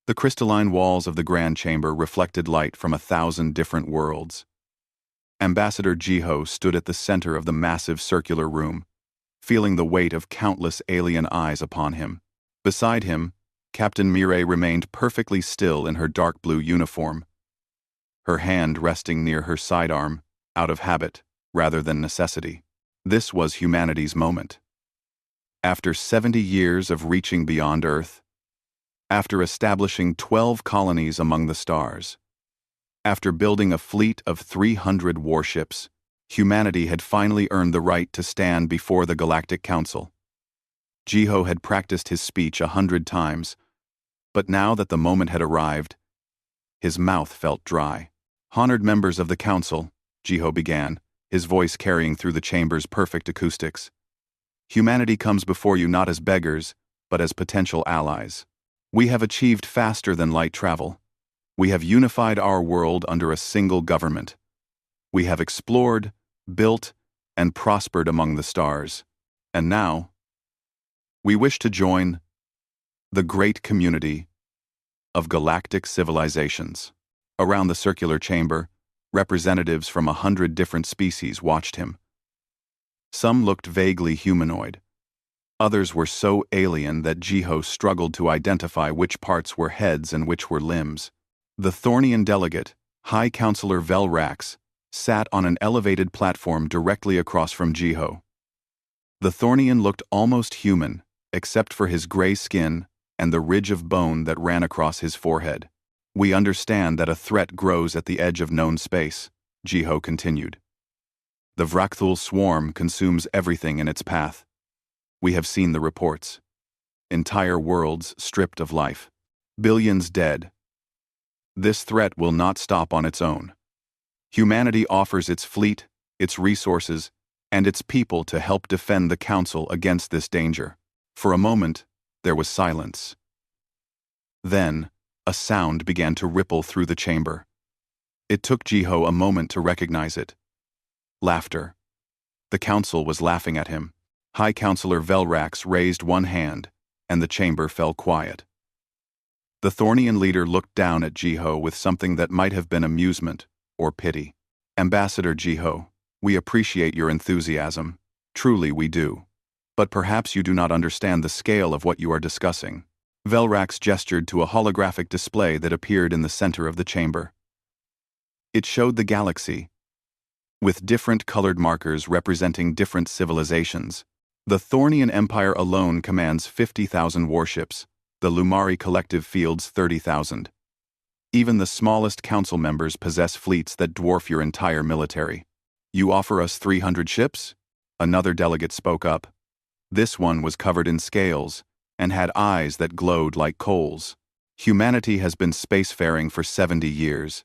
The crystalline walls of the grand chamber reflected light from 1,000 different worlds. Ambassador Jiho stood at the center of the massive circular room, feeling the weight of countless alien eyes upon him. Beside him, Captain Mireille remained perfectly still in her dark blue uniform, her hand resting near her sidearm, out of habit rather than necessity. This was humanity's moment. After 70 years of reaching beyond Earth, after establishing 12 colonies among the stars, after building a fleet of 300 warships, humanity had finally earned the right to stand before the Galactic Council. Jiho had practiced his speech 100 times, but now that the moment had arrived, his mouth felt dry. "Honored members of the Council," Jiho began, his voice carrying through the chamber's perfect acoustics. "Humanity comes before you not as beggars, but as potential allies. We have achieved faster than light travel. We have unified our world under a single government. We have explored, built, and prospered among the stars. And now, we wish to join the great community of galactic civilizations." Around the circular chamber, representatives from 100 different species watched him. Some looked vaguely humanoid. Others were so alien that Jiho struggled to identify which parts were heads and which were limbs. The Thornian delegate, High Counselor Velrax, sat on an elevated platform directly across from Jiho. The Thornian looked almost human, except for his gray skin and the ridge of bone that ran across his forehead. "We understand that a threat grows at the edge of known space," Jiho continued. "The Vrakthul swarm consumes everything in its path. We have seen the reports. Entire worlds stripped of life. Billions dead. This threat will not stop on its own. Humanity offers its fleet, its resources, and its people to help defend the Council against this danger." For a moment, there was silence. Then, a sound began to ripple through the chamber. It took Jiho a moment to recognize it. Laughter. The Council was laughing at him. High Counselor Velrax raised one hand, and the chamber fell quiet. The Thornian leader looked down at Jiho with something that might have been amusement or pity. "Ambassador Jiho, we appreciate your enthusiasm. Truly we do. But perhaps you do not understand the scale of what you are discussing." Velrax gestured to a holographic display that appeared in the center of the chamber. It showed the galaxy, with different colored markers representing different civilizations. The Thornian Empire alone commands 50,000 warships, the Lumari collective fields 30,000. Even the smallest council members possess fleets that dwarf your entire military. "You offer us 300 ships?" Another delegate spoke up. This one was covered in scales and had eyes that glowed like coals. "Humanity has been spacefaring for 70 years.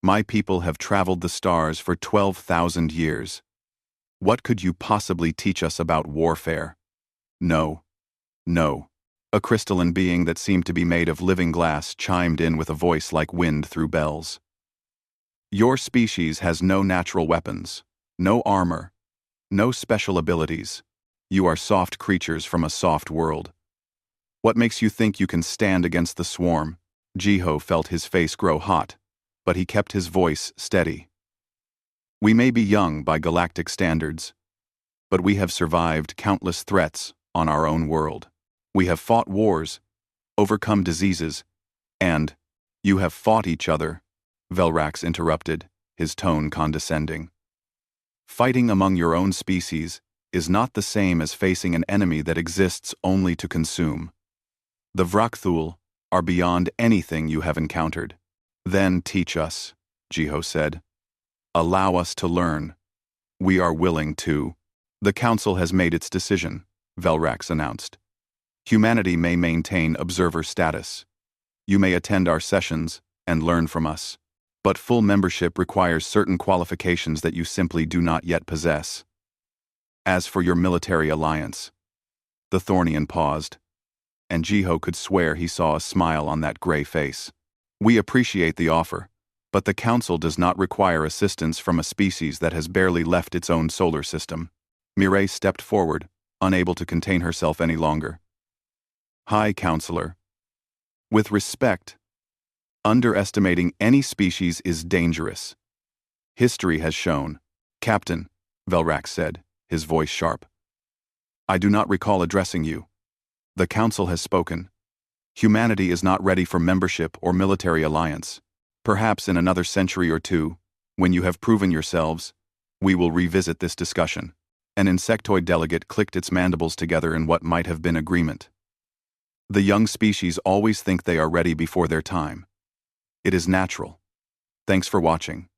My people have traveled the stars for 12,000 years. What could you possibly teach us about warfare?" "No. No." A crystalline being that seemed to be made of living glass chimed in with a voice like wind through bells. "Your species has no natural weapons, no armor, no special abilities. You are soft creatures from a soft world. What makes you think you can stand against the swarm?" Jiho felt his face grow hot, but he kept his voice steady. "We may be young by galactic standards, but we have survived countless threats on our own world. We have fought wars, overcome diseases, and you have fought each other," Velrax interrupted, his tone condescending. "Fighting among your own species is not the same as facing an enemy that exists only to consume. The Vrakthul are beyond anything you have encountered." "Then teach us," Jiho said. "Allow us to learn. We are willing to." "The Council has made its decision," Velrax announced. "Humanity may maintain observer status. You may attend our sessions and learn from us. But full membership requires certain qualifications that you simply do not yet possess. As for your military alliance..." The Thornian paused, and Jiho could swear he saw a smile on that gray face. "We appreciate the offer, but the Council does not require assistance from a species that has barely left its own solar system." Mireille stepped forward, unable to contain herself any longer. "High Counselor, With respect, underestimating any species is dangerous. History has shown. Captain, Velrax said, his voice sharp. I do not recall addressing you. The Council has spoken. Humanity is not ready for membership or military alliance. Perhaps in another century or two, when you have proven yourselves, we will revisit this discussion. An insectoid delegate clicked its mandibles together in what might have been agreement. The young species always think they are ready before their time. It is natural. Thanks for watching.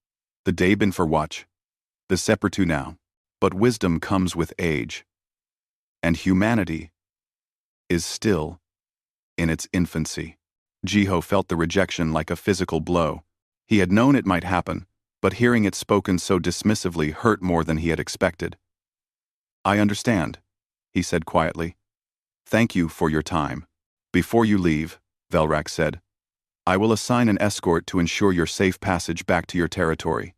The day been for watch. The separatu now. But wisdom comes with age. And humanity is still in its infancy. Jiho felt the rejection like a physical blow. He had known it might happen, but hearing it spoken so dismissively hurt more than he had expected. I understand, he said quietly. Thank you for your time. Before you leave, Velrax said, I will assign an escort to ensure your safe passage back to your territory.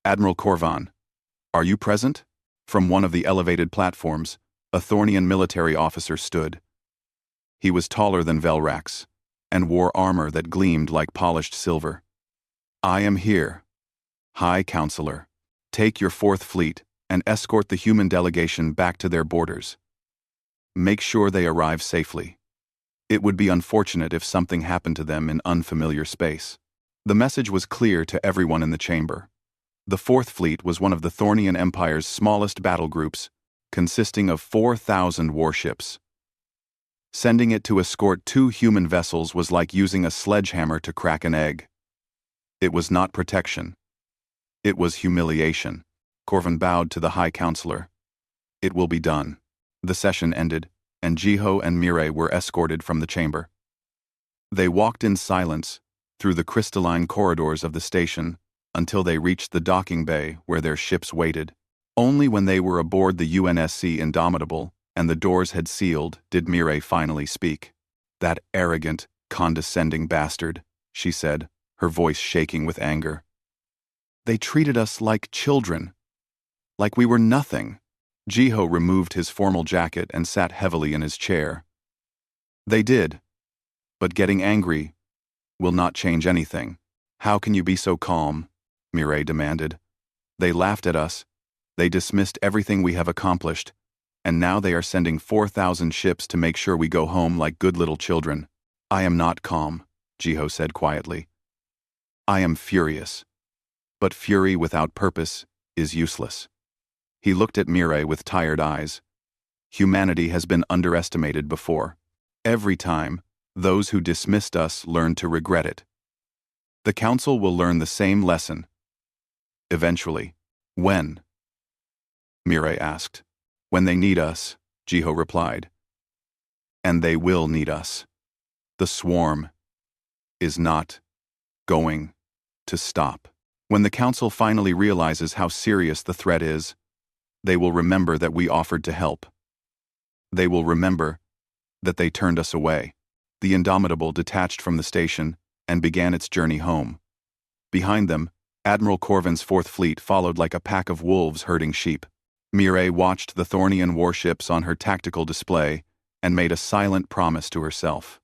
Admiral Corvan, are you present? From one of the elevated platforms, a Thornian military officer stood. He was taller than Velrax, and wore armor that gleamed like polished silver. I am here, High Counselor. Take your 4th Fleet and escort the human delegation back to their borders. Make sure they arrive safely. It would be unfortunate if something happened to them in unfamiliar space. The message was clear to everyone in the chamber. The 4th Fleet was one of the Thornian Empire's smallest battle groups, consisting of 4,000 warships. Sending it to escort 2 human vessels was like using a sledgehammer to crack an egg. It was not protection. It was humiliation. Corvan bowed to the High Counselor. It will be done. The session ended, and Jiho and Mireille were escorted from the chamber. They walked in silence through the crystalline corridors of the station until they reached the docking bay where their ships waited. Only when they were aboard the UNSC Indomitable and the doors had sealed did Mireille finally speak. That arrogant, condescending bastard, she said, her voice shaking with anger. They treated us like children. Like we were nothing. Jiho removed his formal jacket and sat heavily in his chair. They did. But getting angry will not change anything. How can you be so calm? Mireille demanded. They laughed at us. They dismissed everything we have accomplished. And now they are sending 4,000 ships to make sure we go home like good little children. I am not calm, Jiho said quietly. I am furious. But fury without purpose is useless. He looked at Mireille with tired eyes. Humanity has been underestimated before. Every time, those who dismissed us learn to regret it. The Council will learn the same lesson. Eventually. When? Mireille asked. When they need us, Jiho replied. And they will need us. The swarm is not going to stop. When the Council finally realizes how serious the threat is, they will remember that we offered to help. They will remember that they turned us away. The Indomitable detached from the station and began its journey home. Behind them, Admiral Corvan's 4th Fleet followed like a pack of wolves herding sheep. Mireille watched the Thornian warships on her tactical display and made a silent promise to herself.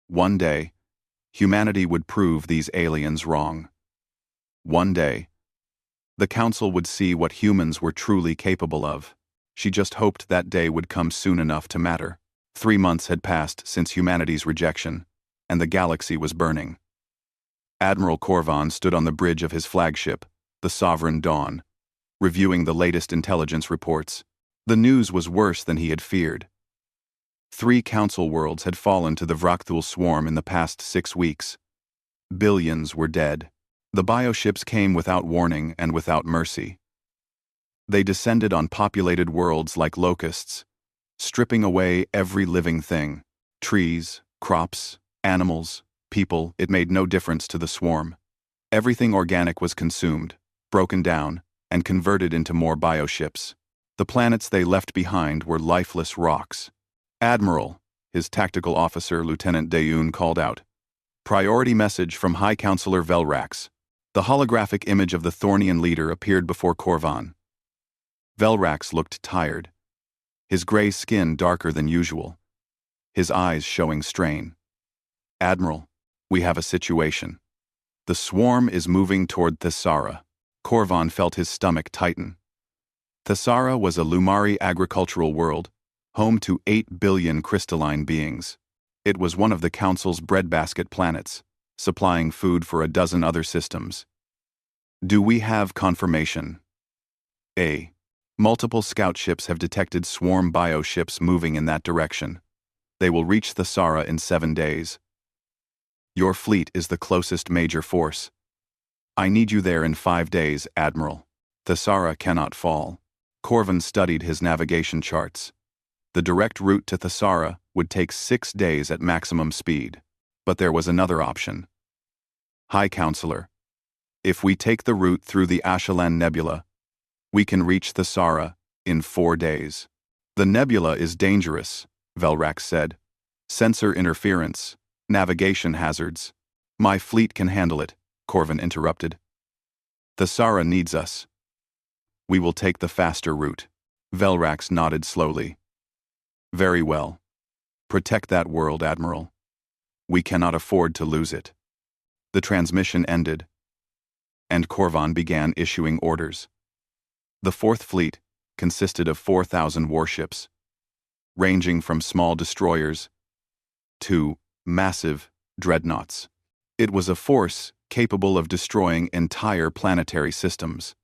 One day, humanity would prove these aliens wrong. One day, the Council would see what humans were truly capable of. She just hoped that day would come soon enough to matter. 3 months had passed since humanity's rejection, and the galaxy was burning. Admiral Corvan stood on the bridge of his flagship, the Sovereign Dawn, reviewing the latest intelligence reports. The news was worse than he had feared. 3 Council worlds had fallen to the Vrakthul swarm in the past 6 weeks. Billions were dead. The bioships came without warning and without mercy. They descended on populated worlds like locusts, stripping away every living thing. Trees, crops, animals, people, it made no difference to the swarm. Everything organic was consumed, broken down, and converted into more bioships. The planets they left behind were lifeless rocks. Admiral, his tactical officer Lieutenant Deun called out. Priority message from High Counselor Velrax. The holographic image of the Thornian leader appeared before Corvan. Velrax looked tired, his gray skin darker than usual, his eyes showing strain. Admiral, we have a situation. The swarm is moving toward Thesara. Corvan felt his stomach tighten. Thesara was a Lumari agricultural world, home to 8 billion crystalline beings. It was one of the Council's breadbasket planets, supplying food for a dozen other systems. Do we have confirmation? A. Multiple scout ships have detected swarm bioships moving in that direction. They will reach Thesara in 7 days. Your fleet is the closest major force. I need you there in 5 days, Admiral. Thesara cannot fall. Corvan studied his navigation charts. The direct route to Thesara would take 6 days at maximum speed. But there was another option. High Counselor, if we take the route through the Ashalan Nebula, we can reach Thesara in 4 days. The nebula is dangerous, Velrax said. Sensor interference, navigation hazards. My fleet can handle it, Corvan interrupted. Thesara needs us. We will take the faster route. Velrax nodded slowly. Very well. Protect that world, Admiral. We cannot afford to lose it. The transmission ended, and Corvan began issuing orders. The Fourth Fleet consisted of 4,000 warships, ranging from small destroyers to massive dreadnoughts. It was a force capable of destroying entire planetary systems.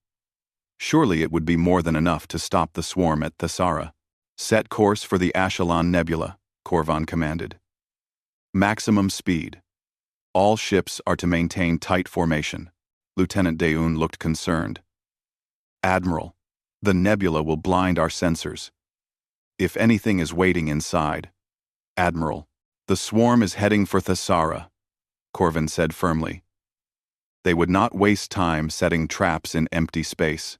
Surely it would be more than enough to stop the swarm at Thesara. Set course for the Ashalan Nebula, Corvan commanded. Maximum speed. All ships are to maintain tight formation. Lieutenant Daeun looked concerned. Admiral, the nebula will blind our sensors. If anything is waiting inside. Admiral, the swarm is heading for Thesara, Corvan said firmly. They would not waste time setting traps in empty space.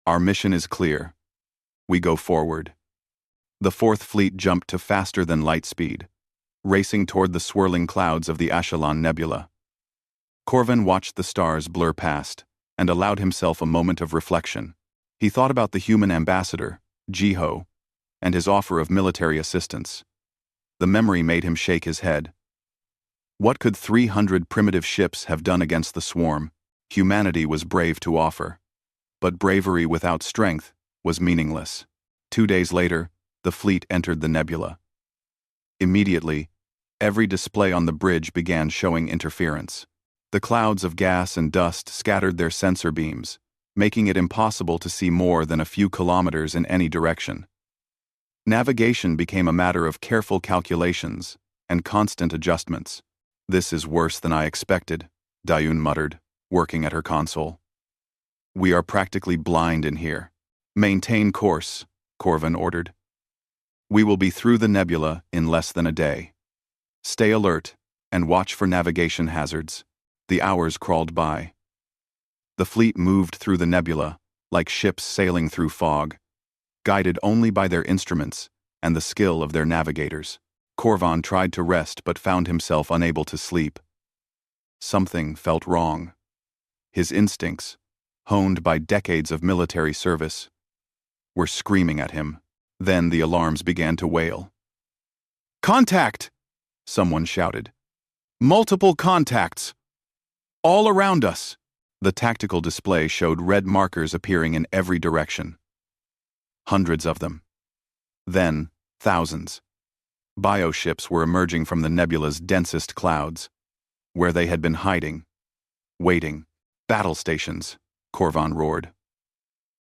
Our mission is clear. We go forward. The Fourth Fleet jumped to faster than light speed, racing toward the swirling clouds of the Ashalan Nebula. Corvan watched the stars blur past and allowed himself a moment of reflection. He thought about the human ambassador, Jiho, and his offer of military assistance. The memory made him shake his head. What could 300 primitive ships have done against the swarm? Humanity was brave to offer. But bravery without strength was meaningless. 2 days later, the fleet entered the nebula. Immediately, every display on the bridge began showing interference. The clouds of gas and dust scattered their sensor beams, making it impossible to see more than a few kilometers in any direction. Navigation became a matter of careful calculations and constant adjustments. This is worse than I expected, Daeun muttered, working at her console. We are practically blind in here. Maintain course, Corvan ordered. We will be through the nebula in less than a day. Stay alert and watch for navigation hazards. The hours crawled by. The fleet moved through the nebula like ships sailing through fog, guided only by their instruments and the skill of their navigators. Corvan tried to rest but found himself unable to sleep. Something felt wrong. His instincts, honed by decades of military service, were screaming at him. Then the alarms began to wail. Contact! Someone shouted. Multiple contacts! All around us! The tactical display showed red markers appearing in every direction. Hundreds of them. Then, thousands. Bioships were emerging from the nebula's densest clouds, where they had been hiding, waiting. Battle stations, Corvan roared.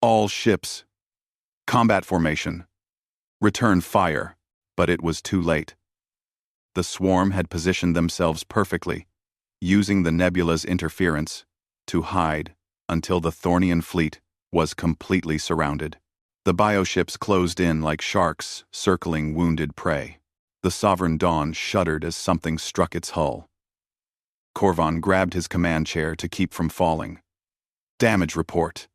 All ships. Combat formation. Return fire. But it was too late. The swarm had positioned themselves perfectly, using the nebula's interference to hide until the Thornian fleet was completely surrounded. The bioships closed in like sharks circling wounded prey. The Sovereign Dawn shuddered as something struck its hull. Corvan grabbed his command chair to keep from falling. Damage report.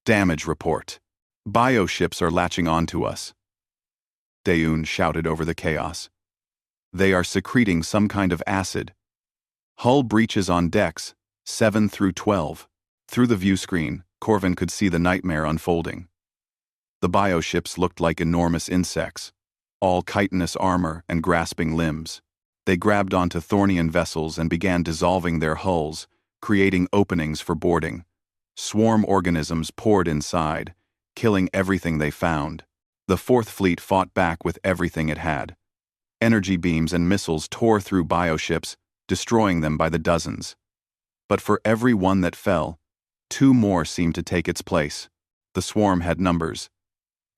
Damage report. Bioships are latching onto us. Daeun shouted over the chaos. They are secreting some kind of acid. Hull breaches on decks, 7 through 12. Through the view screen, Corvan could see the nightmare unfolding. The bioships looked like enormous insects, all chitinous armor and grasping limbs. They grabbed onto Thornian vessels and began dissolving their hulls, creating openings for boarding. Swarm organisms poured inside, killing everything they found. The Fourth Fleet fought back with everything it had. Energy beams and missiles tore through bioships, destroying them by the dozens. But for every one that fell, two more seemed to take its place. The swarm had numbers,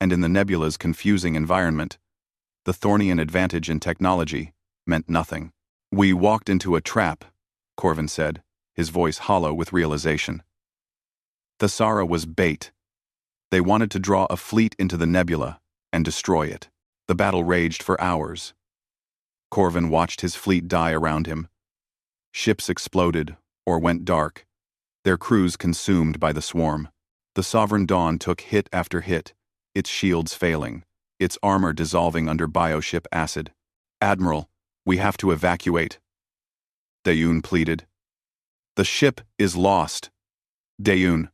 and in the nebula's confusing environment, the Thornian advantage in technology meant nothing. "We walked into a trap," Corvin said, his voice hollow with realization. Thesara was bait. They wanted to draw a fleet into the nebula and destroy it. The battle raged for hours. Corvin watched his fleet die around him. Ships exploded or went dark, their crews consumed by the swarm. The Sovereign Dawn took hit after hit, its shields failing, its armor dissolving under bioship acid. "Admiral, we have to evacuate," Dayun pleaded. "The ship is lost." "Dayun,"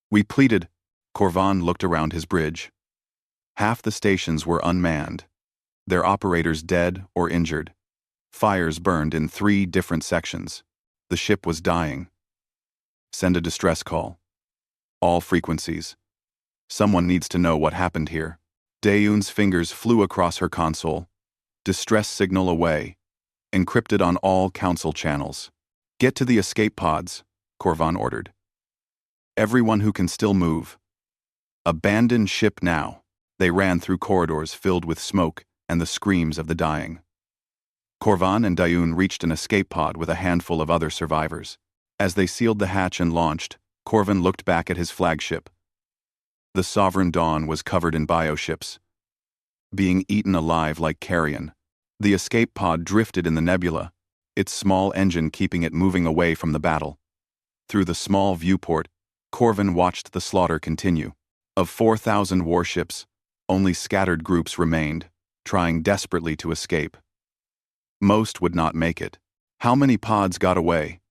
we pleaded. Corvan looked around his bridge. Half the stations were unmanned, their operators dead or injured. Fires burned in 3 different sections. The ship was dying. "Send a distress call. All frequencies. Someone needs to know what happened here." Dayun's fingers flew across her console. "Distress signal away. Encrypted on all Council channels. Get to the escape pods," Corvan ordered. "Everyone who can still move. Abandon ship now." They ran through corridors filled with smoke and the screams of the dying. Corvan and Dayun reached an escape pod with a handful of other survivors. As they sealed the hatch and launched, Corvin looked back at his flagship. The Sovereign Dawn was covered in bioships, being eaten alive like carrion. The escape pod drifted in the nebula, its small engine keeping it moving away from the battle. Through the small viewport, Corvin watched the slaughter continue. Of 4,000 warships, only scattered groups remained, trying desperately to escape. Most would not make it. "How many pods got away?"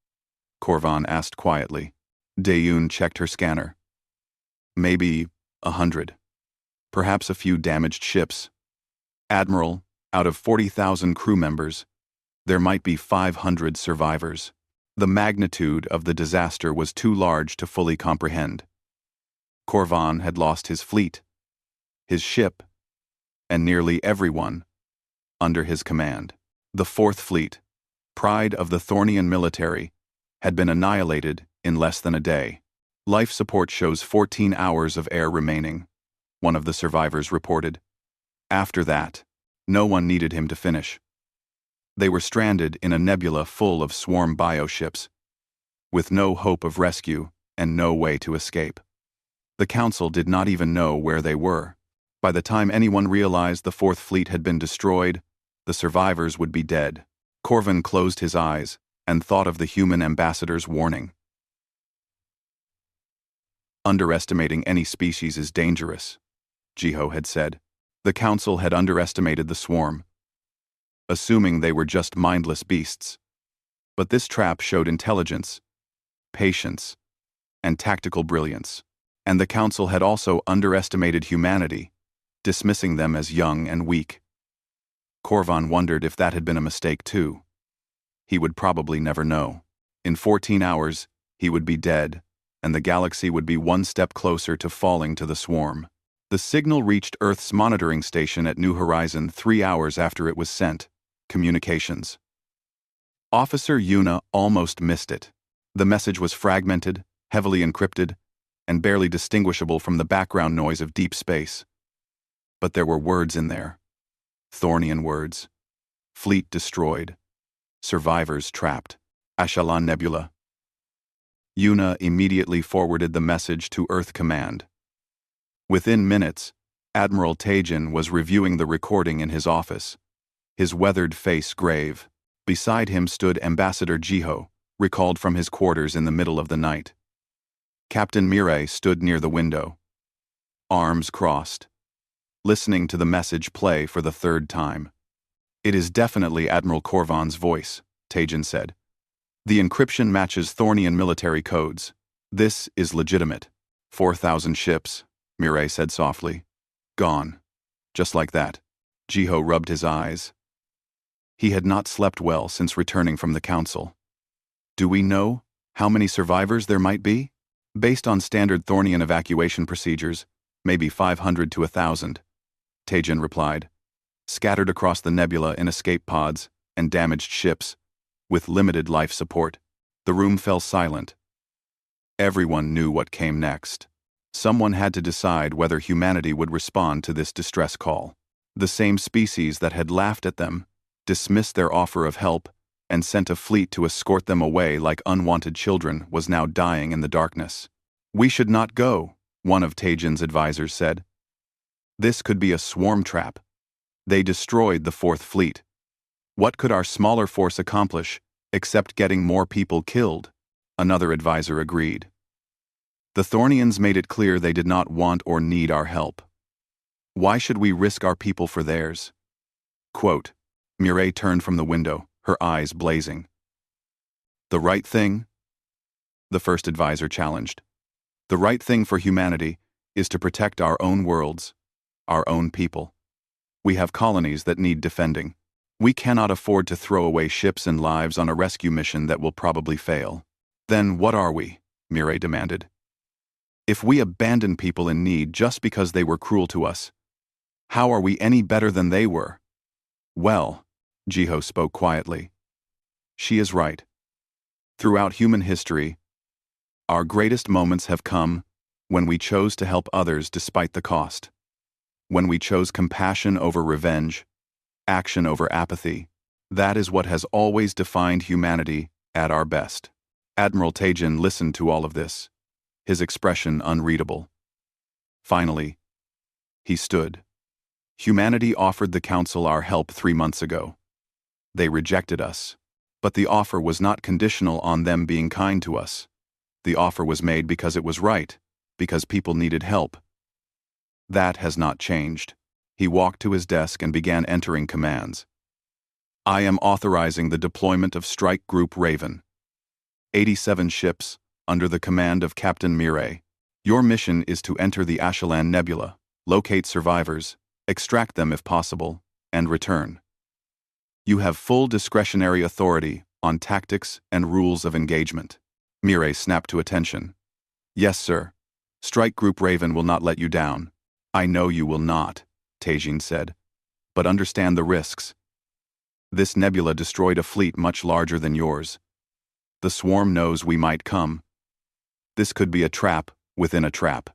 Corvan asked quietly. Dayun checked her scanner. "Maybe 100. Perhaps a few damaged ships. Admiral, out of 40,000 crew members, there might be 500 survivors." The magnitude of the disaster was too large to fully comprehend. Corvan had lost his fleet, his ship, and nearly everyone under his command. The Fourth Fleet, pride of the Thornian military, had been annihilated in less than a day. "Life support shows 14 hours of air remaining," one of the survivors reported. After that, no one needed him to finish. They were stranded in a nebula full of swarm bioships, with no hope of rescue and no way to escape. The Council did not even know where they were. By the time anyone realized the Fourth Fleet had been destroyed, the survivors would be dead. Corvin closed his eyes and thought of the human ambassador's warning. "Underestimating any species is dangerous," Jiho had said. The Council had underestimated the swarm, assuming they were just mindless beasts. But this trap showed intelligence, patience, and tactical brilliance. And the Council had also underestimated humanity, dismissing them as young and weak. Corvan wondered if that had been a mistake too. He would probably never know. In 14 hours, he would be dead, and the galaxy would be one step closer to falling to the swarm. The signal reached Earth's monitoring station at New Horizon 3 hours after it was sent. Communications. Officer Yuna almost missed it. The message was fragmented, heavily encrypted, and barely distinguishable from the background noise of deep space. But there were words in there. Thornian words. Fleet destroyed. Survivors trapped. Ashalan Nebula. Yuna immediately forwarded the message to Earth Command. Within minutes, Admiral Tajin was reviewing the recording in his office, his weathered face grave. Beside him stood Ambassador Jiho, recalled from his quarters in the middle of the night. Captain Mirai stood near the window, arms crossed, listening to the message play for the 3rd time. "It is definitely Admiral Corvan's voice," Tajin said. "The encryption matches Thornian military codes. This is legitimate." 4,000 ships, Mirai said softly. "Gone. Just like that." Jiho rubbed his eyes. He had not slept well since returning from the Council. Do we know how many survivors there might be? Based on standard Thornian evacuation procedures, maybe 500 to 1,000, Tejan replied. Scattered across the nebula in escape pods and damaged ships, with limited life support, the room fell silent. Everyone knew what came next. Someone had to decide whether humanity would respond to this distress call. The same species that had laughed at them, dismissed their offer of help, and sent a fleet to escort them away like unwanted children was now dying in the darkness. We should not go, one of Tejan's advisors said. This could be a swarm trap. They destroyed the Fourth Fleet. What could our smaller force accomplish, except getting more people killed? Another advisor agreed. The Thornians made it clear they did not want or need our help. Why should we risk our people for theirs? Quote, Mireille turned from the window, her eyes blazing. The right thing? The first advisor challenged. The right thing for humanity is to protect our own worlds, our own people. We have colonies that need defending. We cannot afford to throw away ships and lives on a rescue mission that will probably fail. Then what are we? Mireille demanded. If we abandon people in need just because they were cruel to us, how are we any better than they were? Well, Jiho spoke quietly. She is right. Throughout human history, our greatest moments have come when we chose to help others despite the cost. When we chose compassion over revenge, action over apathy. That is what has always defined humanity at our best. Admiral Tejan listened to all of this, his expression unreadable. Finally, he stood. Humanity offered the Council our help 3 months ago. They rejected us, but the offer was not conditional on them being kind to us. The offer was made because it was right, because people needed help. That has not changed. He walked to his desk and began entering commands. I am authorizing the deployment of Strike Group Raven. 87 ships, under the command of Captain Mireille. Your mission is to enter the Ashelan Nebula, locate survivors, extract them if possible, and return. You have full discretionary authority on tactics and rules of engagement. Mireille snapped to attention. Yes, sir. Strike Group Raven will not let you down. I know you will not, Tejan said. But understand the risks. This nebula destroyed a fleet much larger than yours. The swarm knows we might come. This could be a trap within a trap.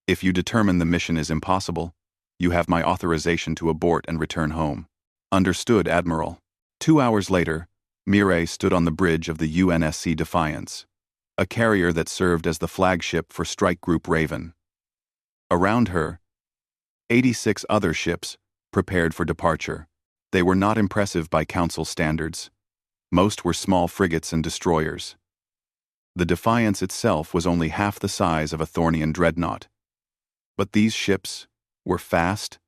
If you determine the mission is impossible, you have my authorization to abort and return home. Understood, Admiral. 2 hours later, Mireille stood on the bridge of the UNSC Defiance, a carrier that served as the flagship for Strike Group Raven. Around her, 86 other ships prepared for departure. They were not impressive by Council standards. Most were small frigates and destroyers. The Defiance itself was only half the size of a Thornian dreadnought. But these ships were fast,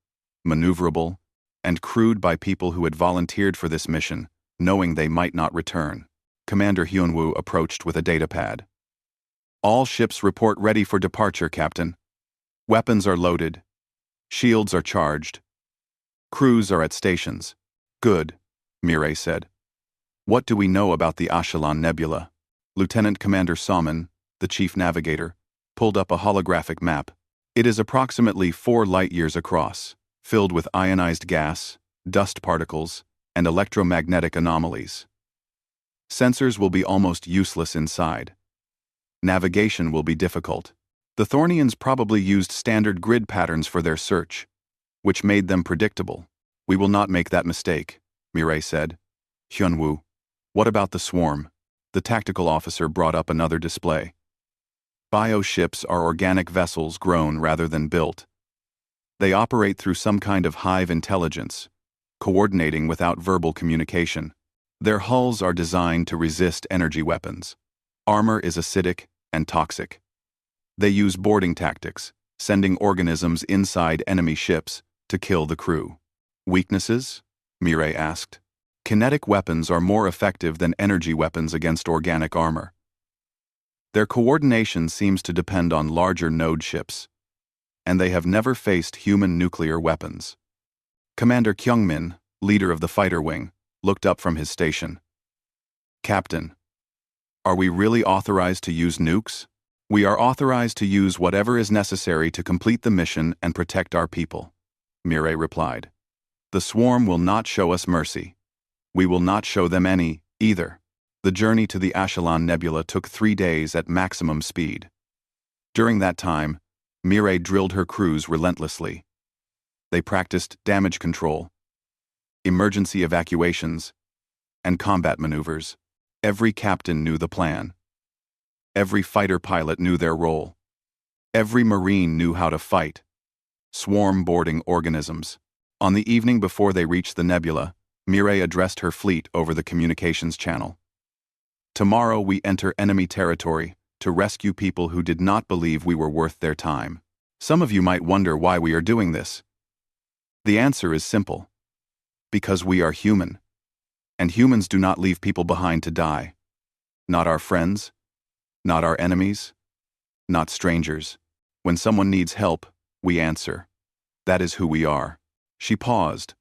maneuverable, and crewed by people who had volunteered for this mission, knowing they might not return. Commander Hyunwoo approached with a datapad. All ships report ready for departure, Captain. Weapons are loaded. Shields are charged. Crews are at stations. Good, Mireille said. What do we know about the Ashelan Nebula? Lieutenant Commander Salmon, the chief navigator, pulled up a holographic map. It is approximately 4 light-years across, filled with ionized gas, dust particles, and electromagnetic anomalies. Sensors will be almost useless inside. Navigation will be difficult. The Thornians probably used standard grid patterns for their search, which made them predictable. We will not make that mistake, Mireille said. Hyunwoo, what about the swarm? The tactical officer brought up another display. Bioships are organic vessels grown rather than built. They operate through some kind of hive intelligence, coordinating without verbal communication. Their hulls are designed to resist energy weapons. Armor is acidic and toxic. They use boarding tactics, sending organisms inside enemy ships to kill the crew. Weaknesses? Mireille asked. Kinetic weapons are more effective than energy weapons against organic armor. Their coordination seems to depend on larger node ships, and they have never faced human nuclear weapons. Commander Kyungmin, leader of the fighter wing, looked up from his station. "Captain, are we really authorized to use nukes?" "We are authorized to use whatever is necessary to complete the mission and protect our people," Mireille replied. "The swarm will not show us mercy. We will not show them any, either." The journey to the Achelan Nebula took 3 days at maximum speed. During that time, Mireille drilled her crews relentlessly. They practiced damage control, emergency evacuations, and combat maneuvers. Every captain knew the plan. Every fighter pilot knew their role. Every Marine knew how to fight. Swarm boarding organisms. On the evening before they reached the nebula, Mireille addressed her fleet over the communications channel. "Tomorrow we enter enemy territory to rescue people who did not believe we were worth their time. Some of you might wonder why we are doing this. The answer is simple. Because we are human. And humans do not leave people behind to die. Not our friends. Not our enemies. Not strangers. When someone needs help, we answer. That is who we are." She paused,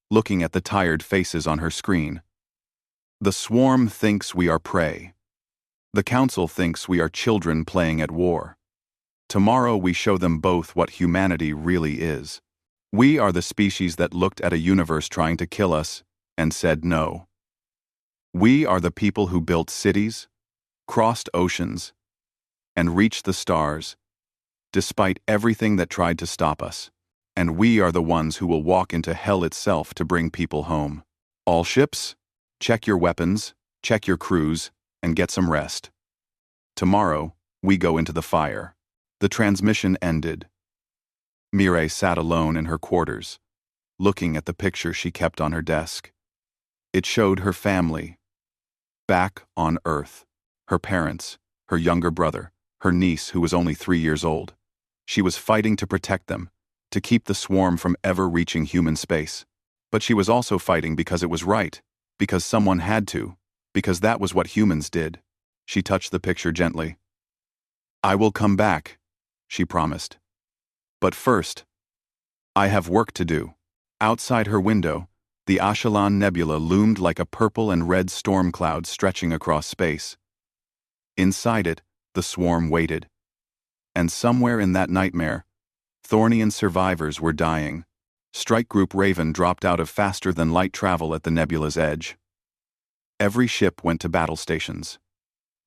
looking at the tired faces on her screen. "The swarm thinks we are prey. The council thinks we are children playing at war. Tomorrow we show them both what humanity really is. We are the species that looked at a universe trying to kill us and said no. We are the people who built cities, crossed oceans, and reached the stars, despite everything that tried to stop us. And we are the ones who will walk into hell itself to bring people home. All ships, check your weapons, check your crews, and get some rest. Tomorrow, we go into the fire." The transmission ended. Mireille sat alone in her quarters, looking at the picture she kept on her desk. It showed her family, back on Earth. Her parents, her younger brother, her niece who was only 3 years old. She was fighting to protect them, to keep the swarm from ever reaching human space. But she was also fighting because it was right, because someone had to, because that was what humans did. She touched the picture gently. "I will come back," she promised. "But first, I have work to do." Outside her window, the Achelan Nebula loomed like a purple and red storm cloud stretching across space. Inside it, the swarm waited. And somewhere in that nightmare, Thornian survivors were dying. Strike Group Raven dropped out of faster-than-light travel at the nebula's edge. Every ship went to battle stations.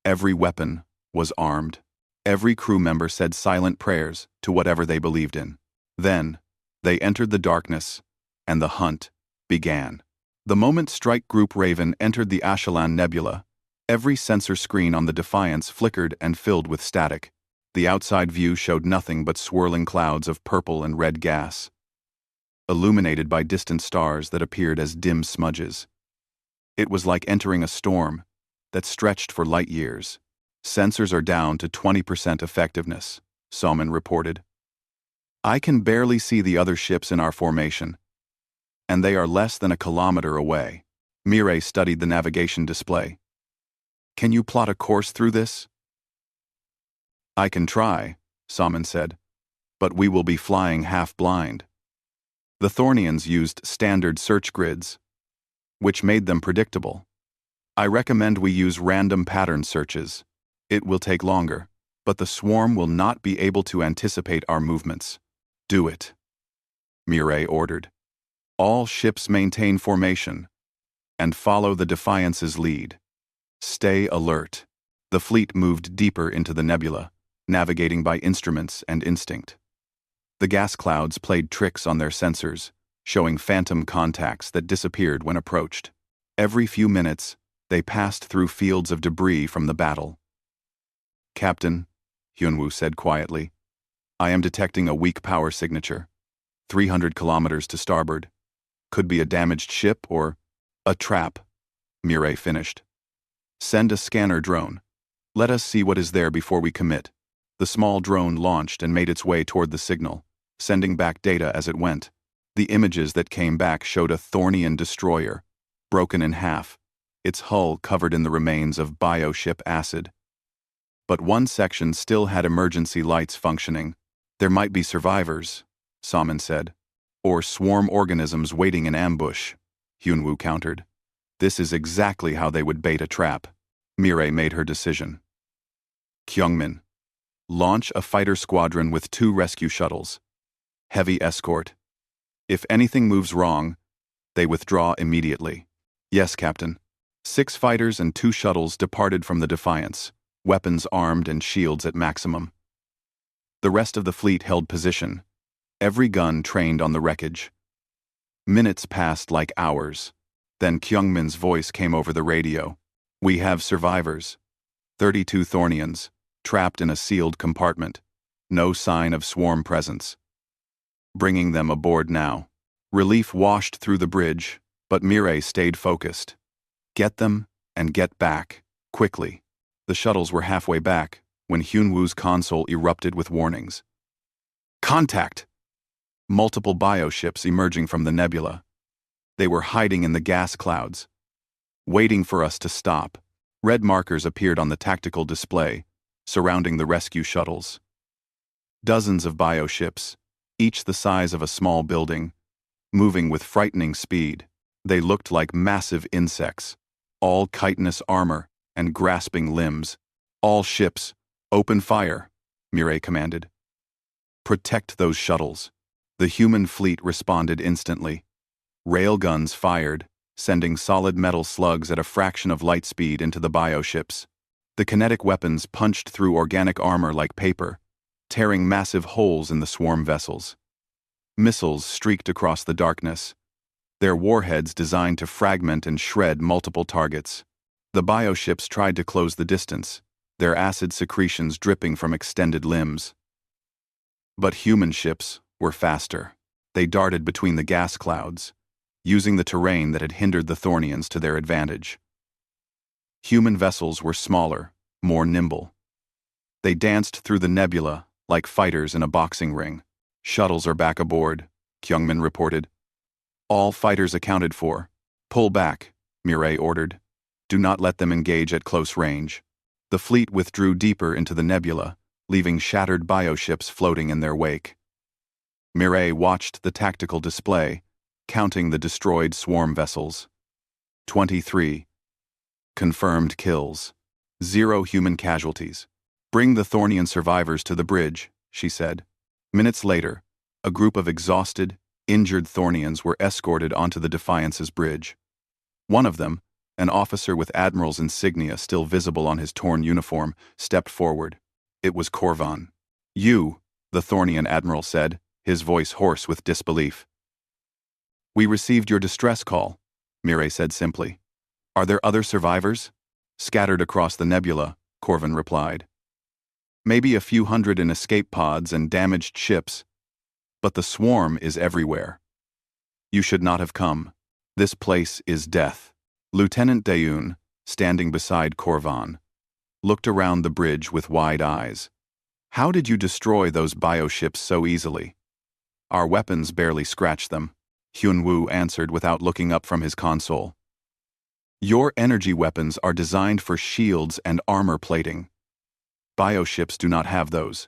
Every weapon was armed. Every crew member said silent prayers to whatever they believed in. Then, they entered the darkness, and the hunt began. The moment Strike Group Raven entered the Achelan Nebula, every sensor screen on the Defiance flickered and filled with static. The outside view showed nothing but swirling clouds of purple and red gas, illuminated by distant stars that appeared as dim smudges. It was like entering a storm that stretched for light years. "Sensors are down to 20% effectiveness," Salman reported. "I can barely see the other ships in our formation, and they are less than a kilometer away." Mireille studied the navigation display. "Can you plot a course through this?" "I can try," Salman said, "but we will be flying half-blind." The Thornians used standard search grids, which made them predictable. "I recommend we use random pattern searches. It will take longer, but the swarm will not be able to anticipate our movements." "Do it," Mireille ordered. "All ships maintain formation and follow the Defiance's lead. Stay alert." The fleet moved deeper into the nebula, navigating by instruments and instinct. The gas clouds played tricks on their sensors, showing phantom contacts that disappeared when approached. Every few minutes, they passed through fields of debris from the battle. "Captain," Hyunwoo said quietly, "I am detecting a weak power signature. 300 kilometers to starboard. Could be a damaged ship or a trap," Mireille finished. "Send a scanner drone. Let us see what is there before we commit." The small drone launched and made its way toward the signal, sending back data as it went. The images that came back showed a Thornian destroyer, broken in half, its hull covered in the remains of bioship acid. But one section still had emergency lights functioning. "There might be survivors," Salman said. "Or swarm organisms waiting in ambush," Hyunwoo countered. This is exactly how they would bait a trap. Mireille made her decision. Kyungmin. Launch a fighter squadron with 2 rescue shuttles. Heavy escort. If anything moves wrong, they withdraw immediately. Yes, Captain. 6 fighters and 2 shuttles departed from the Defiance, weapons armed and shields at maximum. The rest of the fleet held position, every gun trained on the wreckage. Minutes passed like hours. Then Kyungmin's voice came over the radio. We have survivors. 32 Thornians, trapped in a sealed compartment. No sign of swarm presence. Bringing them aboard now. Relief washed through the bridge, but Mireille stayed focused. Get them, and get back, quickly. The shuttles were halfway back, when Hyunwoo's console erupted with warnings. Contact! Multiple bioships emerging from the nebula. They were hiding in the gas clouds, waiting for us to stop. Red markers appeared on the tactical display, surrounding the rescue shuttles. Dozens of bioships, each the size of a small building, moving with frightening speed. They looked like massive insects, all chitinous armor and grasping limbs. All ships, open fire, Mireille commanded. Protect those shuttles. The human fleet responded instantly. Railguns fired, sending solid metal slugs at a fraction of light speed into the bioships. The kinetic weapons punched through organic armor like paper, tearing massive holes in the swarm vessels. Missiles streaked across the darkness, their warheads designed to fragment and shred multiple targets. The bioships tried to close the distance, their acid secretions dripping from extended limbs. But human ships were faster. They darted between the gas clouds, using the terrain that had hindered the Thornians to their advantage. Human vessels were smaller, more nimble. They danced through the nebula like fighters in a boxing ring. Shuttles are back aboard, Kyungmin reported. All fighters accounted for. Pull back, Mireille ordered. Do not let them engage at close range. The fleet withdrew deeper into the nebula, leaving shattered bioships floating in their wake. Mireille watched the tactical display, counting the destroyed swarm vessels. 23. Confirmed kills. 0 human casualties. Bring the Thornian survivors to the bridge, she said. Minutes later, a group of exhausted, injured Thornians were escorted onto the Defiance's bridge. One of them, an officer with admiral's insignia still visible on his torn uniform, stepped forward. It was Corvan. You, the Thornian admiral said, his voice hoarse with disbelief. We received your distress call, Mireille said simply. Are there other survivors? Scattered across the nebula, Corvan replied. Maybe a few hundred in escape pods and damaged ships, but the swarm is everywhere. You should not have come. This place is death. Lieutenant Daeun, standing beside Corvan, looked around the bridge with wide eyes. How did you destroy those bioships so easily? Our weapons barely scratched them, Hyunwoo answered without looking up from his console. Your energy weapons are designed for shields and armor plating. Bioships do not have those.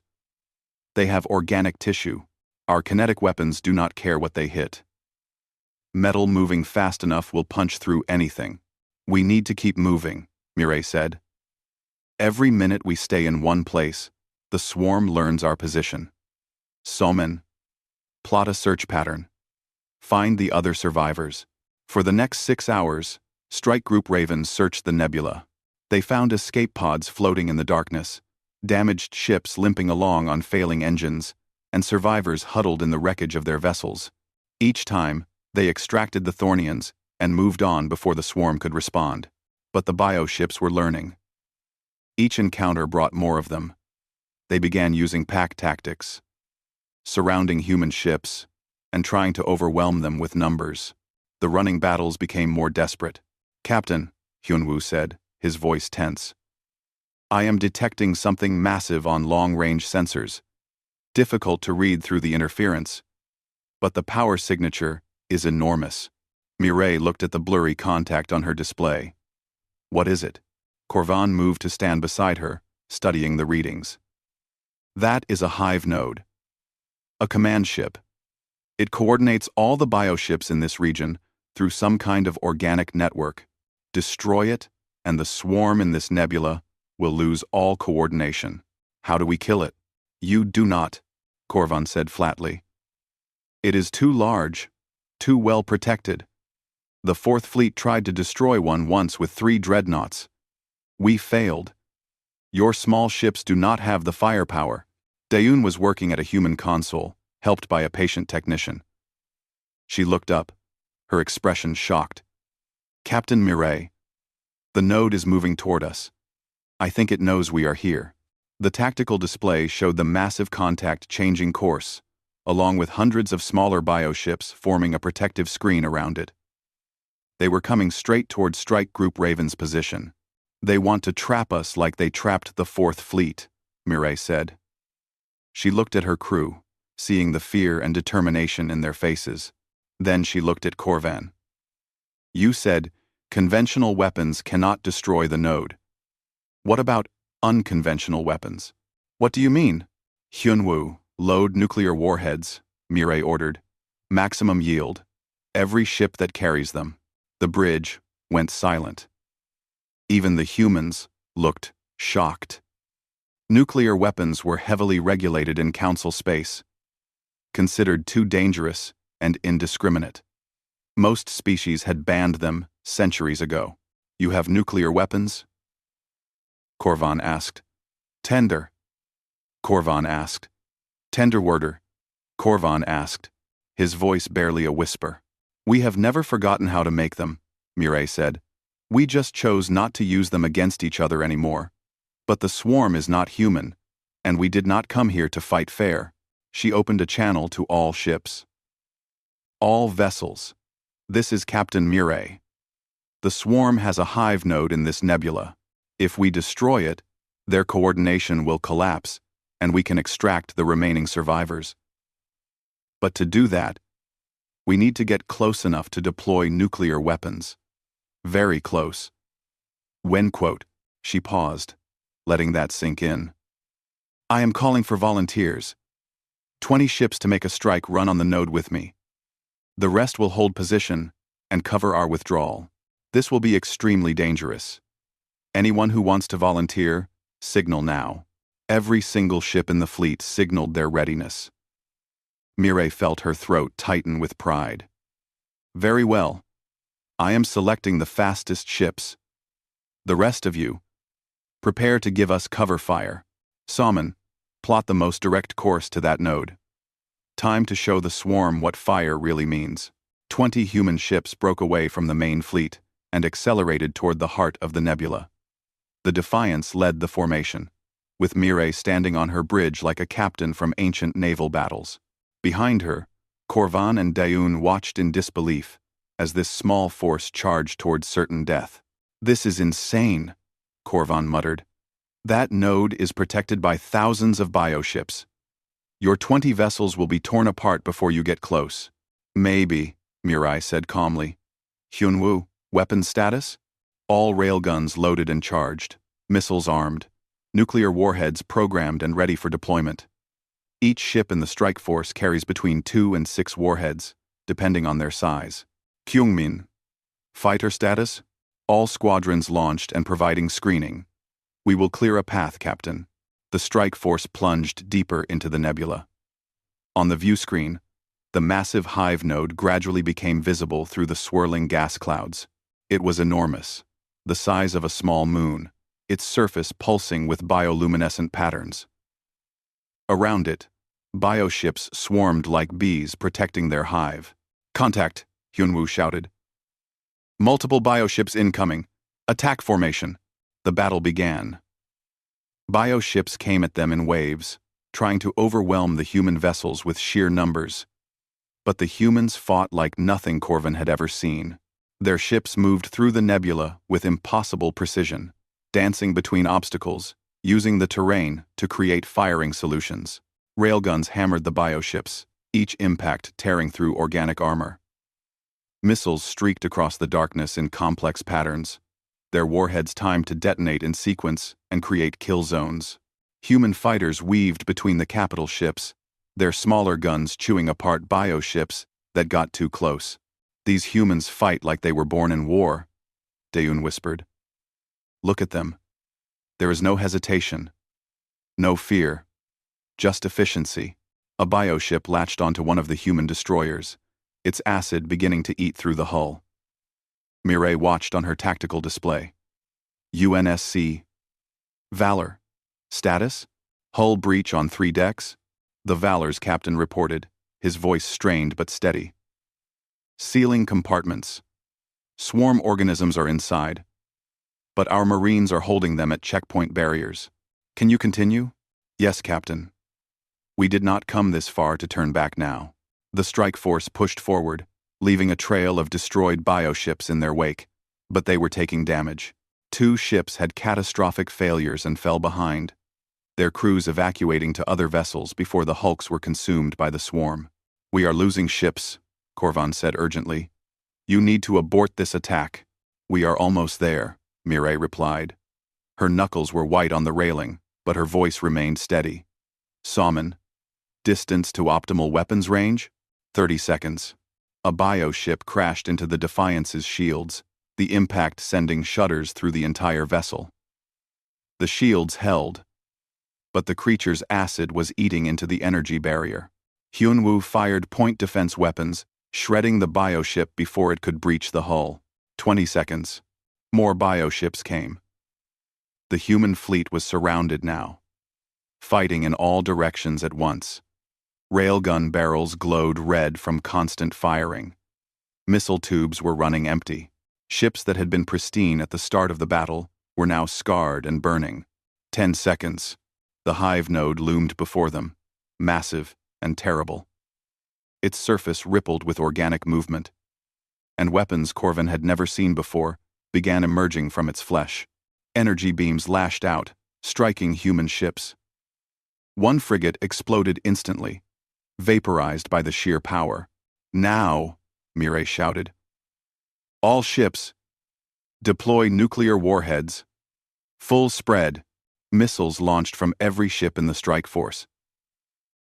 They have organic tissue. Our kinetic weapons do not care what they hit. Metal moving fast enough will punch through anything. We need to keep moving, Mireille said. Every minute we stay in one place, the swarm learns our position. Somen. Plot a search pattern. Find the other survivors. For the next 6 hours, Strike Group Ravens searched the nebula. They found escape pods floating in the darkness, damaged ships limping along on failing engines, and survivors huddled in the wreckage of their vessels. Each time, they extracted the Thornians and moved on before the swarm could respond. But the bioships were learning. Each encounter brought more of them. They began using pack tactics, surrounding human ships, and trying to overwhelm them with numbers. The running battles became more desperate. Captain, Hyunwoo said, his voice tense. I am detecting something massive on long-range sensors. Difficult to read through the interference, but the power signature is enormous. Mireille looked at the blurry contact on her display. What is it? Corvan moved to stand beside her, studying the readings. That is a hive node. A command ship. It coordinates all the bioships in this region through some kind of organic network, Destroy it, and the swarm in this nebula will lose all coordination. How do we kill it? You do not, Korvan said flatly. It is too large, too well protected. The Fourth Fleet tried to destroy one once with 3 dreadnoughts. We failed. Your small ships do not have the firepower. Dayoon was working at a human console, helped by a patient technician. She looked up, her expression shocked. Captain Mireille, the node is moving toward us. I think it knows we are here. The tactical display showed the massive contact changing course, along with hundreds of smaller bioships forming a protective screen around it. They were coming straight toward Strike Group Raven's position. They want to trap us like they trapped the Fourth Fleet, Mireille said. She looked at her crew, seeing the fear and determination in their faces. Then she looked at Korvan. You said, conventional weapons cannot destroy the node. What about unconventional weapons? What do you mean? Hyunwoo, load nuclear warheads, Mireille ordered. Maximum yield. Every ship that carries them. The bridge went silent. Even the humans looked shocked. Nuclear weapons were heavily regulated in Council space, considered too dangerous and indiscriminate. Most species had banned them centuries ago. You have nuclear weapons? Korvan asked. Tender. Korvan asked. Tenderwerder. Korvan asked, his voice barely a whisper. We have never forgotten how to make them, Mireille said. We just chose not to use them against each other anymore. But the swarm is not human, and we did not come here to fight fair. She opened a channel to all ships. All vessels. This is Captain Mireille. The swarm has a hive node in this nebula. If we destroy it, their coordination will collapse, and we can extract the remaining survivors. But to do that, we need to get close enough to deploy nuclear weapons. Very close. When, quote, she paused, letting that sink in. I am calling for volunteers. 20 ships to make a strike run on the node with me. The rest will hold position and cover our withdrawal. This will be extremely dangerous. Anyone who wants to volunteer, signal now. Every single ship in the fleet signaled their readiness. Mireille felt her throat tighten with pride. Very well. I am selecting the fastest ships. The rest of you, prepare to give us cover fire. Salmon, plot the most direct course to that node. Time to show the swarm what fire really means. 20 human ships broke away from the main fleet and accelerated toward the heart of the nebula. The Defiance led the formation, with Mireille standing on her bridge like a captain from ancient naval battles. Behind her, Korvan and Dayoon watched in disbelief as this small force charged toward certain death. This is insane, Korvan muttered. That node is protected by thousands of bioships. Your 20 vessels will be torn apart before you get close. Maybe, Mireille said calmly. Hyunwoo, weapon status? All railguns loaded and charged, missiles armed, nuclear warheads programmed and ready for deployment. Each ship in the strike force carries between 2 and 6 warheads, depending on their size. Kyungmin, fighter status? All squadrons launched and providing screening. We will clear a path, Captain. The strike force plunged deeper into the nebula. On the view screen, the massive hive node gradually became visible through the swirling gas clouds. It was enormous, the size of a small moon, its surface pulsing with bioluminescent patterns. Around it, bioships swarmed like bees protecting their hive. Contact, Hyunwoo shouted. Multiple bioships incoming. Attack formation. The battle began. Bioships came at them in waves, trying to overwhelm the human vessels with sheer numbers. But the humans fought like nothing Korvan had ever seen. Their ships moved through the nebula with impossible precision, dancing between obstacles, using the terrain to create firing solutions. Railguns hammered the bioships, each impact tearing through organic armor. Missiles streaked across the darkness in complex patterns, their warheads timed to detonate in sequence and create kill zones. Human fighters weaved between the capital ships, their smaller guns chewing apart bioships that got too close. These humans fight like they were born in war. Daeun whispered. Look at them. There is no hesitation. No fear. Just efficiency. A bioship latched onto one of the human destroyers, its acid beginning to eat through the hull. Mireille watched on her tactical display. UNSC. Valor. Status? Hull breach on 3 decks? The Valor's captain reported, his voice strained but steady. Sealing compartments. Swarm organisms are inside, but our Marines are holding them at checkpoint barriers. Can you continue? Yes, Captain. We did not come this far to turn back now. The strike force pushed forward, leaving a trail of destroyed bioships in their wake, but they were taking damage. 2 ships had catastrophic failures and fell behind, their crews evacuating to other vessels before the hulks were consumed by the swarm. We are losing ships, Corvan said urgently. You need to abort this attack. We are almost there, Mireille replied. Her knuckles were white on the railing, but her voice remained steady. Salmon. Distance to optimal weapons range? 30 seconds. A bioship crashed into the Defiance's shields, the impact sending shudders through the entire vessel. The shields held, but the creature's acid was eating into the energy barrier. Hyunwoo fired point defense weapons, shredding the bioship before it could breach the hull. 20 seconds. More bioships came. The human fleet was surrounded now, fighting in all directions at once. Railgun barrels glowed red from constant firing. Missile tubes were running empty. Ships that had been pristine at the start of the battle were now scarred and burning. 10 seconds. The hive node loomed before them, massive and terrible. Its surface rippled with organic movement, and weapons Corvan had never seen before began emerging from its flesh. Energy beams lashed out, striking human ships. One frigate exploded instantly, vaporized by the sheer power. Now, Mireille shouted. All ships, deploy nuclear warheads. Full spread, missiles launched from every ship in the strike force.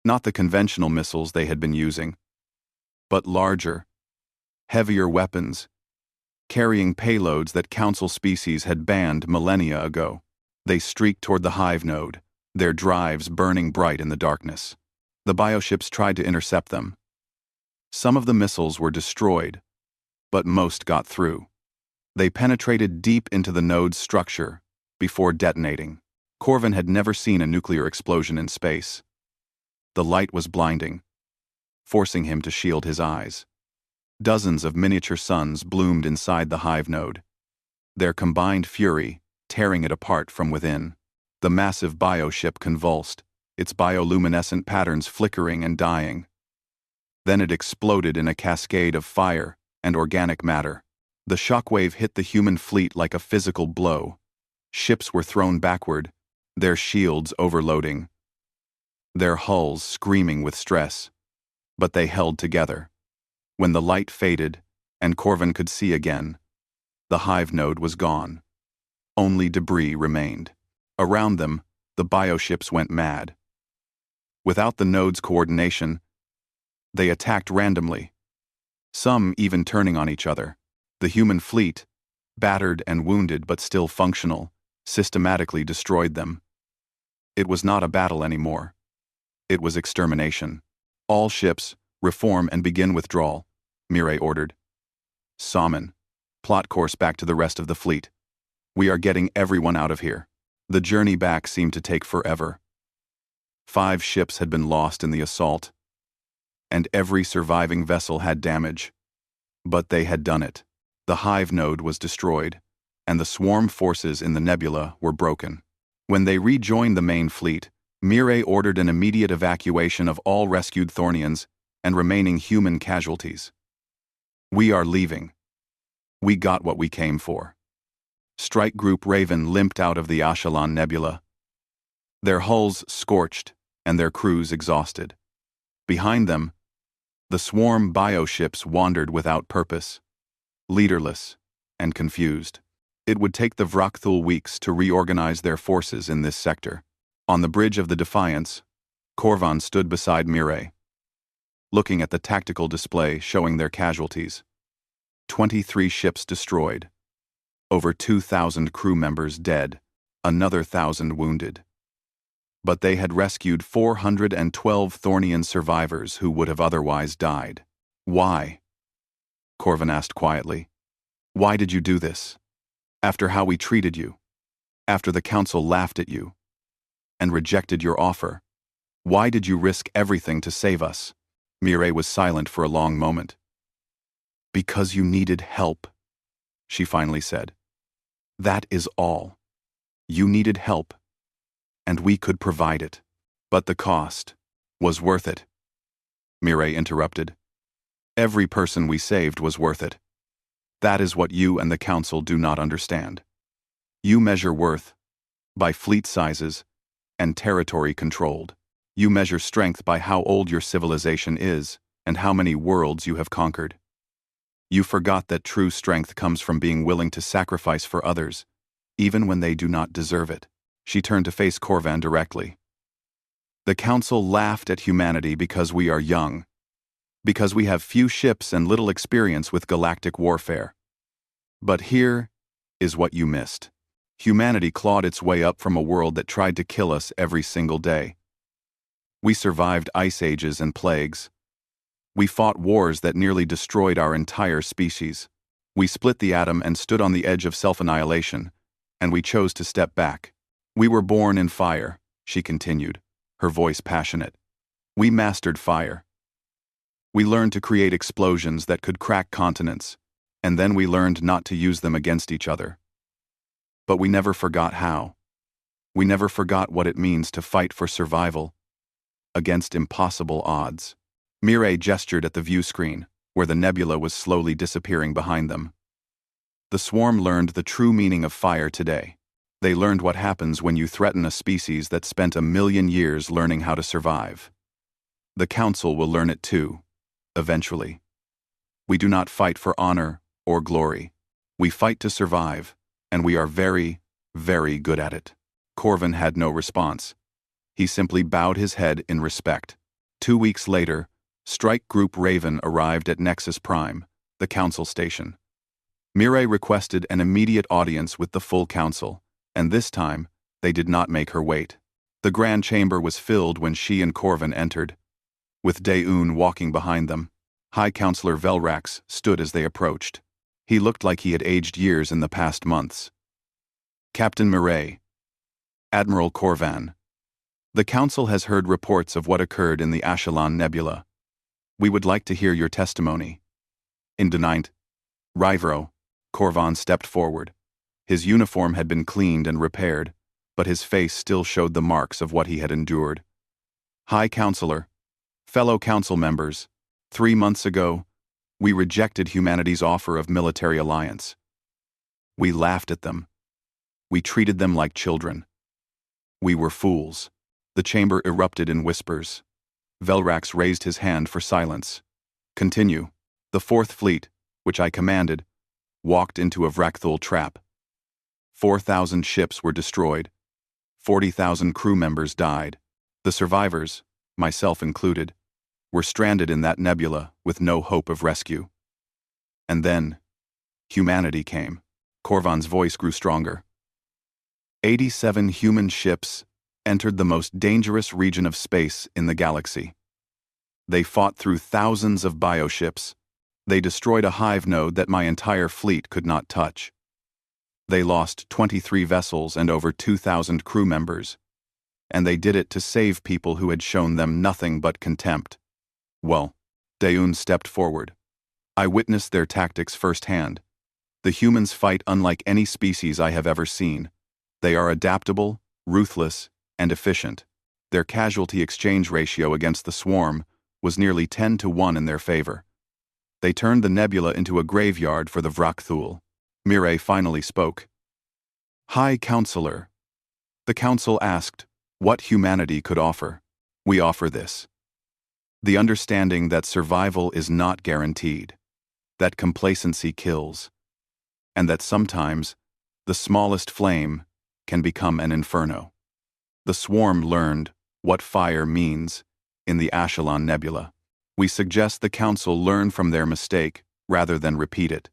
Not the conventional missiles they had been using, but larger, heavier weapons, carrying payloads that Concil species had banned millennia ago. They streaked toward the hive node, their drives burning bright in the darkness. The bioships tried to intercept them. Some of the missiles were destroyed, but most got through. They penetrated deep into the node's structure before detonating. Corvan had never seen a nuclear explosion in space. The light was blinding, forcing him to shield his eyes. Dozens of miniature suns bloomed inside the hive node, their combined fury tearing it apart from within. The massive bioship convulsed, its bioluminescent patterns flickering and dying. Then it exploded in a cascade of fire and organic matter. The shockwave hit the human fleet like a physical blow. Ships were thrown backward, their shields overloading, their hulls screaming with stress. But they held together. When the light faded and Corvan could see again, the hive node was gone. Only debris remained. Around them, the bioships went mad. Without the node's coordination, they attacked randomly, some even turning on each other. The human fleet, battered and wounded but still functional, systematically destroyed them. It was not a battle anymore. It was extermination. All ships, reform and begin withdrawal, Mireille ordered. Salmon, plot course back to the rest of the fleet. We are getting everyone out of here. The journey back seemed to take forever. 5 ships had been lost in the assault, and every surviving vessel had damage. But they had done it. The hive node was destroyed, and the swarm forces in the nebula were broken. When they rejoined the main fleet, Mireille ordered an immediate evacuation of all rescued Thornians and remaining human casualties. We are leaving. We got what we came for. Strike Group Raven limped out of the Ashalon Nebula, their hulls scorched and their crews exhausted. Behind them, the swarm bioships wandered without purpose, leaderless and confused. It would take the Vrakthul weeks to reorganize their forces in this sector. On the bridge of the Defiance, Corvan stood beside Mireille, looking at the tactical display showing their casualties. 23 ships destroyed, Over 2,000 crew members dead, another 1,000 wounded. But they had rescued 412 Thornian survivors who would have otherwise died. Why? Corvin asked quietly. Why did you do this? After how we treated you? After the council laughed at you and rejected your offer? Why did you risk everything to save us? Mireille was silent for a long moment. Because you needed help, she finally said. That is all. You needed help, and we could provide it. But the cost was worth it. Mireille interrupted. Every person we saved was worth it. That is what you and the council do not understand. You measure worth by fleet sizes and territory controlled. You measure strength by how old your civilization is and how many worlds you have conquered. You forgot that true strength comes from being willing to sacrifice for others, even when they do not deserve it. She turned to face Corvan directly. The council laughed at humanity because we are young, because we have few ships and little experience with galactic warfare. But here is what you missed. Humanity clawed its way up from a world that tried to kill us every single day. We survived ice ages and plagues. We fought wars that nearly destroyed our entire species. We split the atom and stood on the edge of self-annihilation, and we chose to step back. We were born in fire, she continued, her voice passionate. We mastered fire. We learned to create explosions that could crack continents, and then we learned not to use them against each other. But we never forgot how. We never forgot what it means to fight for survival against impossible odds. Mireille gestured at the view screen, where the nebula was slowly disappearing behind them. The swarm learned the true meaning of fire today. They learned what happens when you threaten a species that spent 1,000,000 years learning how to survive. The council will learn it too, eventually. We do not fight for honor or glory. We fight to survive, and we are very, very good at it. Corvin had no response. He simply bowed his head in respect. 2 weeks later, Strike Group Raven arrived at Nexus Prime, the council station. Mireille requested an immediate audience with the full council, and this time, they did not make her wait. The grand chamber was filled when she and Corvin entered, with Daeun walking behind them. High Counselor Velrax stood as they approached. He looked like he had aged years in the past months. Captain Mireille. Admiral Corvan. The council has heard reports of what occurred in the Ashelon Nebula. We would like to hear your testimony. In Denint, Rivero, Corvan stepped forward. His uniform had been cleaned and repaired, but his face still showed the marks of what he had endured. High Counselor, fellow council members, 3 months ago, we rejected humanity's offer of military alliance. We laughed at them. We treated them like children. We were fools. The chamber erupted in whispers. Velrax raised his hand for silence. Continue. The Fourth Fleet, which I commanded, walked into a Vrakthul trap. 4,000 ships were destroyed. 40,000 crew members died. The survivors, myself included, were stranded in that nebula with no hope of rescue. And then, humanity came. Corvan's voice grew stronger. 87 human ships entered the most dangerous region of space in the galaxy. They fought through thousands of bioships. They destroyed a hive node that my entire fleet could not touch. They lost 23 vessels and over 2,000 crew members. And they did it to save people who had shown them nothing but contempt. Well, Daeun stepped forward. I witnessed their tactics firsthand. The humans fight unlike any species I have ever seen. They are adaptable, ruthless, and efficient. Their casualty exchange ratio against the swarm was nearly 10 to 1 in their favor. They turned the nebula into a graveyard for the Vrakthul. Mireille finally spoke. High Counselor. The council asked what humanity could offer. We offer this. The understanding that survival is not guaranteed, that complacency kills, and that sometimes the smallest flame can become an inferno. The swarm learned what fire means in the Ashelon Nebula. We suggest the council learn from their mistake rather than repeat it.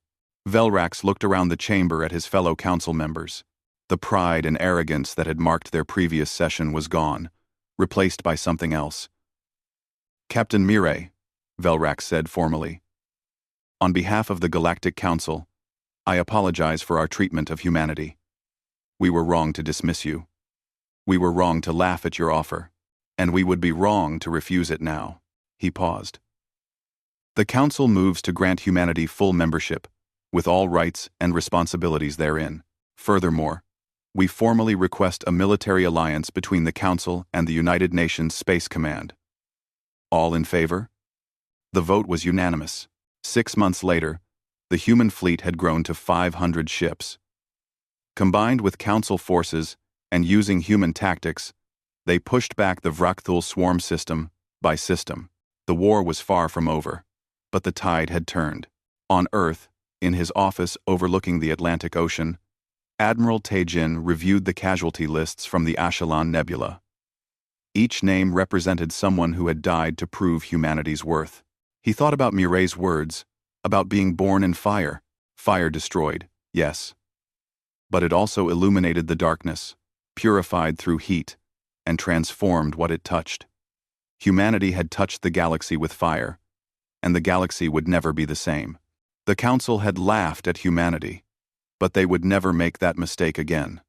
Velrax looked around the chamber at his fellow council members. The pride and arrogance that had marked their previous session was gone, replaced by something else. Captain Mire, Velrax said formally. On behalf of the Galactic Council, I apologize for our treatment of humanity. We were wrong to dismiss you. We were wrong to laugh at your offer, and we would be wrong to refuse it now. He paused. The Council moves to grant humanity full membership, with all rights and responsibilities therein. Furthermore, we formally request a military alliance between the Council and the United Nations Space Command. All in favor? The vote was unanimous. 6 months later, the human fleet had grown to 500 ships. Combined with Council forces and using human tactics, they pushed back the Vrakthul swarm system by system. The war was far from over, but the tide had turned. On Earth, in his office overlooking the Atlantic Ocean, Admiral Taejin reviewed the casualty lists from the Ashelon Nebula. Each name represented someone who had died to prove humanity's worth. He thought about Mireille's words, about being born in fire. Fire destroyed, yes. But it also illuminated the darkness, purified through heat, and transformed what it touched. Humanity had touched the galaxy with fire, and the galaxy would never be the same. The Council had laughed at humanity, but they would never make that mistake again.